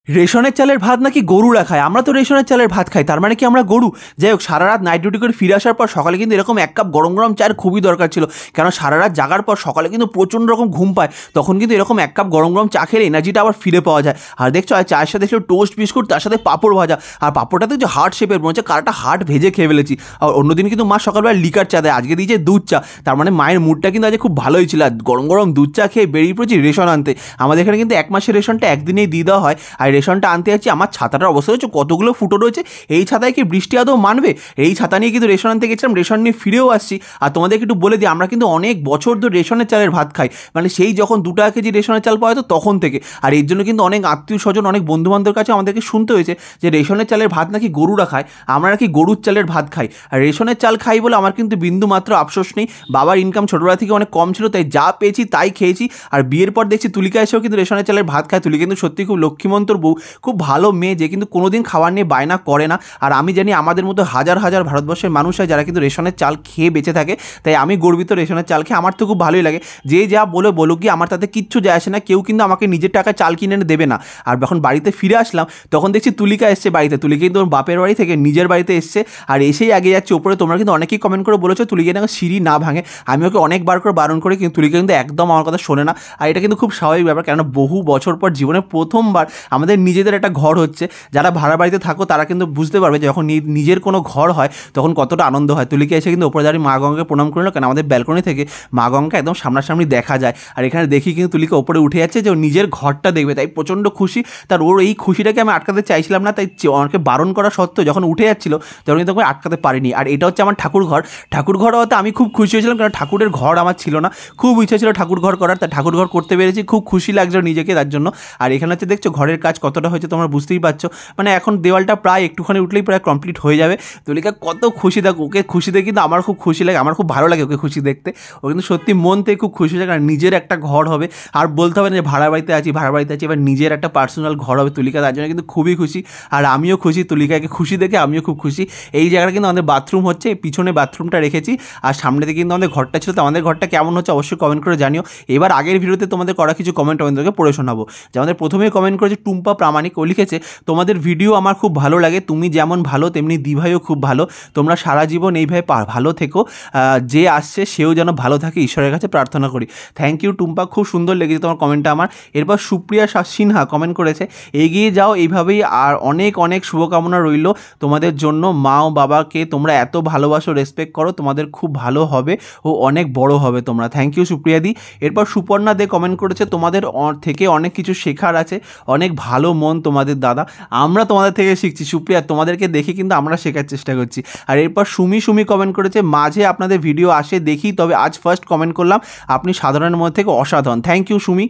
রেশনের চালের ভাত নাকি গরুরা খায়। আমরা তো রেশনের চালের ভাত খাই, তার মানে কি আমরা গরু? যাই হোক, সারা রাত নাইট ডিউটি করে ফিরে আসার পর সকালে কিন্তু এরকম এক কাপ গরম গরম চায়ের খুবই দরকার ছিল, কারণ সারা রাত জাগার পর সকালে কিন্তু প্রচণ্ড রকম ঘুম পায়। তখন কিন্তু এরকম এক কাপ গরম গরম চা খেলে এনার্জিটা আবার ফিরে পাওয়া যায়। আর দেখছো, আর চায়ের সাথে দেখছো টোস্ট বিস্কুট, তার সাথে পাঁপড় ভাজা। আর পাঁপড়টাতে যে হার্ট শেপের, মনে হচ্ছে কারটা হার্ট ভেজে খেয়ে ফেলেছি। আর অন্যদিন কিন্তু মা সকালবেলা লিকার চা দেয়, আজকে দিয়েছে দুধ চা। তার মানে মায়ের মুডটা কিন্তু আজকে খুব ভালোই ছিল। আর গরম গরম দুধ চা খেয়ে বেরিয়ে পড়েছি রেশন আনতে। আমাদের এখানে কিন্তু এক মাসের রেশনটা একদিনেই দিয়ে দেওয়া হয়। আর রেশনটা আনতে যাচ্ছি, আমার ছাতাটার অবস্থা হচ্ছে কতগুলো ফুটো রয়েছে। এই ছাতায় কি বৃষ্টি আদৌ মানবে? এই ছাতা নিয়ে কিন্তু রেশন আনতে গেছিলাম, রেশন নিয়ে ফিরেও আসছি। আর তোমাদেরকে একটু বলে দিই, আমরা কিন্তু অনেক বছর ধরে রেশনের চালের ভাত খাই, মানে সেই যখন 2 টাকা কেজি রেশনের চাল পাওয়া যেত তখন থেকে। আর এর জন্য কিন্তু অনেক আত্মীয় স্বজন, অনেক বন্ধুবান্ধবের কাছে আমাদেরকে শুনতে হয়েছে যে রেশনের চালের ভাত নাকি গরুরা খায়, আমরা নাকি গরুর চালের ভাত খাই। আর রেশনের চাল খাই বলে আমার কিন্তু বিন্দু মাত্র আফসোস নেই। বাবার ইনকাম ছোটোবেলা থেকে অনেক কম ছিল, তাই যা পেয়েছি তাই খেয়েছি। আর বিয়ের পর দেখছি তুলিকা এসেও কিন্তু রেশনের চালের ভাত খায়। তুলি কিন্তু সত্যি খুব লক্ষ্মীমন্তর বউ, খুব ভালো মেয়ে, যে কিন্তু কোনোদিন খাবার নিয়ে বায়না করে না। আর আমি জানি আমাদের মতো হাজার হাজার ভারতবর্ষের মানুষ হয় যারা কিন্তু রেশনের চাল খেয়ে বেঁচে থাকে। তাই আমি গর্বিত রেশনের চাল খেয়ে, আমার তো খুব ভালোই লাগে। যে যা বলুক কি, আমার তাতে কিচ্ছু যায় আসে না। কেউ কিন্তু আমাকে নিজের টাকা চাল কিনে এনে দেবে না। আর যখন বাড়িতে ফিরে আসলাম তখন দেখছি তুলিকা এসছে বাড়িতে। তুলিকা কিন্তু ওর বাপের বাড়ি থেকে নিজের বাড়িতে এসছে, আর এসেই আগে যাচ্ছে ওপরে। তোমরা কিন্তু অনেকেই কমেন্ট করে বলেছো তুলিকা নাকি সিঁড়ি না ভাঙে। আমি ওকে অনেকবার করে বারণ করি, কিন্তু তুলিকা কিন্তু একদম আমার কথা শোনে না। আর এটা কিন্তু খুব স্বাভাবিক ব্যাপার, কেন বহু বছর পর জীবনে প্রথমবার আমাদের নিজেদের একটা ঘর হচ্ছে। যারা ভাড়া বাড়িতে থাকো তারা কিন্তু বুঝতে পারবে যখন নিজের কোনো ঘর হয় তখন কতটা আনন্দ হয়। তুলিকা এসে কিন্তু ওপরে দাঁড়িয়ে মা গঙ্গাকে প্রণাম করলো, কেন আমাদের ব্যালকনি থেকে মা গঙ্গা একদম সামনাসামনি দেখা যায়। আর এখানে দেখি কিন্তু তুলিকা ওপরে উঠে যাচ্ছে যে ও নিজের ঘরটা দেখবে, তাই প্রচণ্ড খুশি। তার ওর এই খুশিটাকে আমি আটকাতে চাইছিলাম না, তাই আমাকে বারণ করা সত্ত্বেও যখন উঠে যাচ্ছিল তখন কিন্তু আমি আটকাতে পারিনি। আর এটা হচ্ছে আমার ঠাকুর ঘর হওয়াতে আমি খুব খুশি হয়েছিলাম, কারণ ঠাকুরের ঘর আমার ছিল না। খুব ইচ্ছা ছিল ঠাকুর ঘর করার, তাই ঠাকুর ঘর করতে পেরেছি, খুব খুশি লাগছে নিজেকে তার জন্য। আর এখানে হচ্ছে দেখছো ঘরের কাজ কতটা হয়েছে তোমরা বুঝতেই পারছো। মানে এখন দেওয়ালটা প্রায় একটুখানি উঠলেই প্রায় কমপ্লিট হয়ে যাবে। তুলিকা কত খুশি থাক, ওকে খুশি দেখে কিন্তু আমার খুব খুশি লাগে, আমার খুব ভালো লাগে ওকে খুশি দেখতে। ও কিন্তু সত্যি মন থেকে খুব খুশি লাগে, কারণ নিজের একটা ঘর হবে। আর বলতে হবে না যে ভাড়া বাড়িতে আছি, এবার নিজের একটা পার্সোনাল ঘর হবে তুলিকা, তার জন্য কিন্তু খুবই খুশি। আর আমিও খুশি, তুলিকাকে খুশি দেখে আমিও খুব খুশি। এই জায়গাটা কিন্তু আমাদের বাথরুম হচ্ছে, পিছনে বাথরুমটা রেখেছি, আর সামনেতে কিন্তু আমাদের ঘরটা ছিল। তো আমাদের ঘরটা কেমন হচ্ছে অবশ্যই কমেন্ট করে জানিও। এবার আগের ভিডিওতে তোমাদের করা কিছু কমেন্ট আমাদেরকে পড়ে শোনাবো। যে আমাদের প্রথমেই কমেন্ট করেছে টুম্পা প্রামাণিক, ও লিখেছে তোমাদের ভিডিও আমার খুব ভালো লাগে, তুমি যেমন ভালো তেমনি দিভাইও খুব ভালো, তোমরা সারা জীবন এইভাবে ভালো থেকো, যে আসছে সেও যেন ভালো থাকে, ঈশ্বরের কাছে প্রার্থনা করি। থ্যাংক ইউ টুম্পা, খুব সুন্দর লেগেছে তোমার কমেন্টটা আমার। এরপর সুপ্রিয়া সিনহা কমেন্ট করেছে এগিয়ে যাও এইভাবেই, আর অনেক অনেক শুভকামনা রইল তোমাদের জন্য। মা ও বাবাকে তোমরা এত ভালোবাসো, রেসপেক্ট করো, তোমাদের খুব ভালো হবে ও অনেক বড় হবে তোমরা। থ্যাংক ইউ সুপ্রিয়া দি। এরপর সুপর্ণা দে কমেন্ট করেছে তোমাদের থেকে অনেক কিছু শেখার আছে, অনেক ভালো মন তোমাদের দাদা, আমরা তোমাদের থেকে শিখছি। সুপ্রিয়া, তোমাদেরকে দেখে কিন্তু আমরা শেখার চেষ্টা করছি। আর এরপর সুমি কমেন্ট করেছে মাঝে আপনাদের ভিডিও আসে দেখি, তবে আজ ফার্স্ট কমেন্ট করলাম, আপনি সাধারণের মধ্যে থেকে অসাধারণ। Thank you Sumi.